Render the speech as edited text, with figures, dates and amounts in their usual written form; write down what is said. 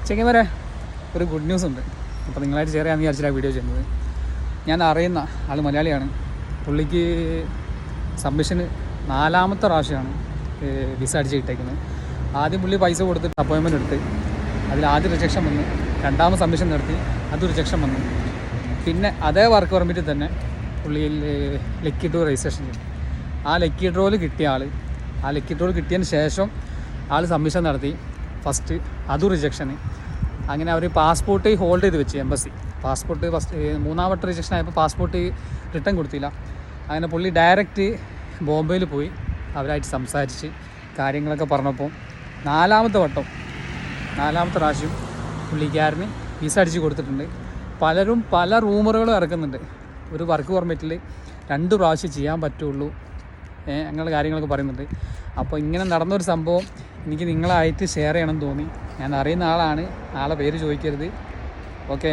ചെങ്ങന്മാരെ ഒരു good news ഉണ്ട്. അപ്പോൾ നിങ്ങളായിട്ട് ഷെയർ ചെയ്യാമെന്ന് വിചാരിച്ചിട്ടാണ് വീഡിയോ ചെയ്യുന്നത്. ഞാൻ അറിയുന്ന ആൾ മലയാളിയാണ്. പുള്ളിക്ക് സബ്മിഷന് 4ാമത്തെ പ്രാവശ്യമാണ് വിസ അടിച്ച് കിട്ടേക്കുന്നത്. ആദ്യം പുള്ളി പൈസ കൊടുത്തിട്ട് അപ്പോയിൻമെൻറ്റ് എടുത്ത് അതിലാദ്യം റിജക്ഷൻ വന്നു. 2ാമത് സബ്മിഷൻ നടത്തി, അത് റിജക്ഷൻ വന്നു. പിന്നെ അതേ വർക്ക് പെർമിറ്റിൽ തന്നെ പുള്ളിയിൽ ലക്കി ഡ്രോ രജിസ്ട്രേഷൻ ചെയ്തു. ആ ലക്കി ഡ്രോയിൽ കിട്ടിയ ആൾ, ആ ലക്കി ഡ്രോയിൽ കിട്ടിയതിന് ശേഷം ആൾ സബ്മിഷൻ നടത്തി. ഫസ്റ്റ് അതും റിജക്ഷന്. അങ്ങനെ അവർ പാസ്പോർട്ട് ഹോൾഡ് ചെയ്ത് വെച്ച് എംബസി. പാസ്പോർട്ട് ഫസ്റ്റ് 3ാം വട്ടം റിജക്ഷൻ ആയപ്പോൾ പാസ്പോർട്ട് റിട്ടേൺ കൊടുത്തില്ല. അങ്ങനെ പുള്ളി ഡയറക്റ്റ് ബോംബെയിൽ പോയി അവരായിട്ട് സംസാരിച്ച് കാര്യങ്ങളൊക്കെ പറഞ്ഞപ്പോൾ 4ാമത്തെ പ്രാവശ്യം പുള്ളിക്കാരന് വിസ അടിച്ച് കൊടുത്തിട്ടുണ്ട്. പലരും പല റൂമറുകളും ഇറക്കുന്നുണ്ട്. ഒരു വർക്ക് പെർമിറ്റിൽ 2 പ്രാവശ്യം ചെയ്യാൻ പറ്റുള്ളൂ, അങ്ങനെ കാര്യങ്ങളൊക്കെ പറയുന്നുണ്ട്. അപ്പോൾ ഇങ്ങനെ നടന്നൊരു സംഭവം എനിക്ക് നിങ്ങളായിട്ട് ഷെയർ ചെയ്യണമെന്ന് തോന്നി. ഞാൻ അറിയുന്ന ആളാണ്, ആളെ പേര് ചോദിക്കരുത്. ഓക്കെ.